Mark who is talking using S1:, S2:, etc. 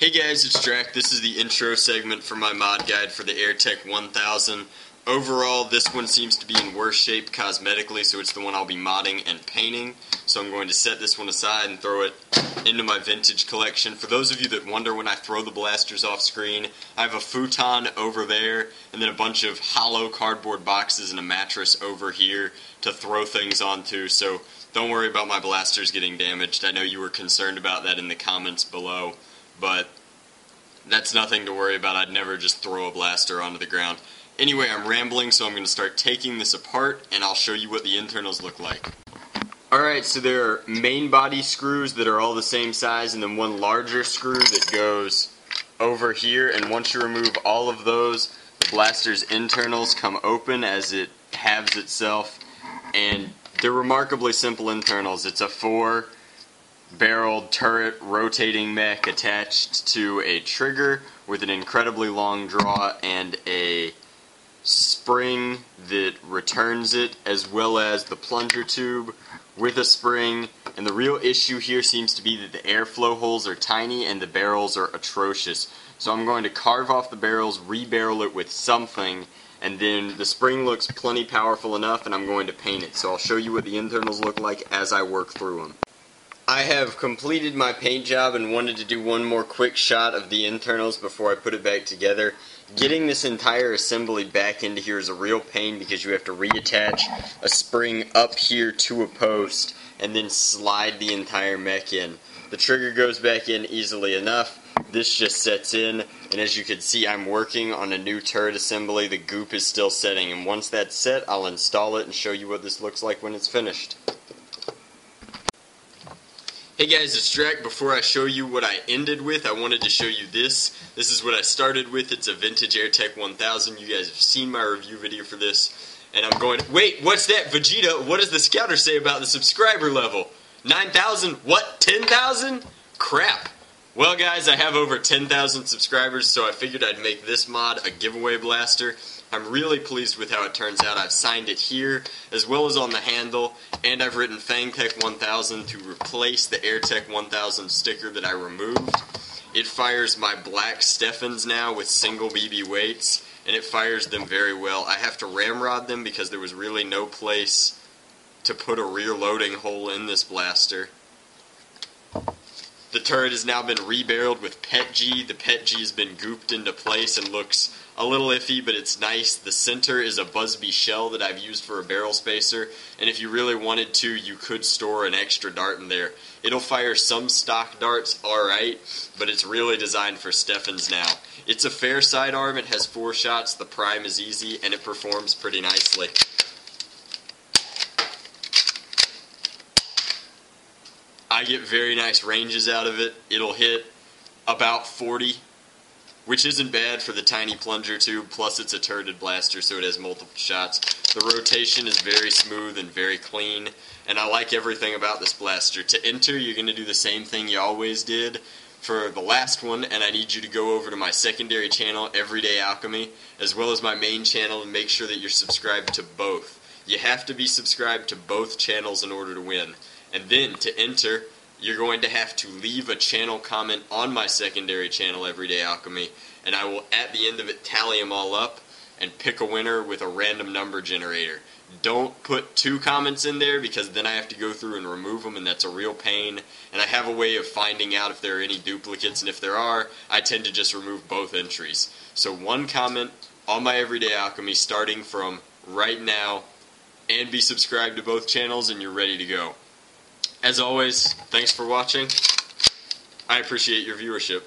S1: Hey guys, it's Drac. This is the intro segment for my mod guide for the AirTech 1000. Overall, this one seems to be in worse shape cosmetically, so it's the one I'll be modding and painting. So I'm going to set this one aside and throw it into my vintage collection. For those of you that wonder when I throw the blasters off screen, I have a futon over there, and then a bunch of hollow cardboard boxes and a mattress over here to throw things onto, so don't worry about my blasters getting damaged. I know you were concerned about that in the comments below, but that's nothing to worry about. I'd never just throw a blaster onto the ground. Anyway, I'm rambling, so I'm going to start taking this apart, and I'll show you what the internals look like. Alright, so there are main body screws that are all the same size, and then one larger screw that goes over here, and once you remove all of those, the blaster's internals come open as it halves itself, and they're remarkably simple internals. It's a 4-barreled turret rotating mech attached to a trigger with an incredibly long draw and a spring that returns it, as well as the plunger tube with a spring. And the real issue here seems to be that the airflow holes are tiny and the barrels are atrocious. So I'm going to carve off the barrels, re-barrel it with something, and then the spring looks plenty powerful enough, and I'm going to paint it. So I'll show you what the internals look like as I work through them. I have completed my paint job and wanted to do one more quick shot of the internals before I put it back together. Getting this entire assembly back into here is a real pain because you have to reattach a spring up here to a post and then slide the entire mech in. The trigger goes back in easily enough. This just sets in, and as you can see, I'm working on a new turret assembly. The goop is still setting, and once that's set, I'll install it and show you what this looks like when it's finished. Hey guys, it's Drac. Before I show you what I ended with, I wanted to show you this. This is what I started with. It's a vintage AirTech 1000. You guys have seen my review video for this. And I'm going to... Wait, what's that? Vegeta, what does the scouter say about the subscriber level? 9,000? What? 10,000? Crap. Well guys, I have over 10,000 subscribers, so I figured I'd make this mod a giveaway blaster. I'm really pleased with how it turns out. I've signed it here, as well as on the handle, and I've written FangTech 1000 to replace the AirTech 1000 sticker that I removed. It fires my black Steffens now with single BB weights, and it fires them very well. I have to ramrod them because there was really no place to put a rear loading hole in this blaster. The turret has now been re-barreled with PETG. The PETG has been gooped into place and looks a little iffy, but it's nice. The center is a Busby shell that I've used for a barrel spacer, and if you really wanted to, you could store an extra dart in there. It'll fire some stock darts alright, but it's really designed for Steffens now. It's a fair sidearm. It has 4 shots, the prime is easy, and it performs pretty nicely. I get very nice ranges out of it. It'll hit about 40, which isn't bad for the tiny plunger tube, plus it's a turreted blaster, so it has multiple shots. The rotation is very smooth and very clean, and I like everything about this blaster. To enter, you're going to do the same thing you always did for the last one, and I need you to go over to my secondary channel, Everyday Alchemy, as well as my main channel, and make sure that you're subscribed to both. You have to be subscribed to both channels in order to win. And then, to enter, you're going to have to leave a channel comment on my secondary channel, Everyday Alchemy, and I will, at the end of it, tally them all up and pick a winner with a random number generator. Don't put 2 comments in there, because then I have to go through and remove them, and that's a real pain. And I have a way of finding out if there are any duplicates, and if there are, I tend to just remove both entries. So 1 comment on my Everyday Alchemy starting from right now, and be subscribed to both channels, and you're ready to go. As always, thanks for watching. I appreciate your viewership.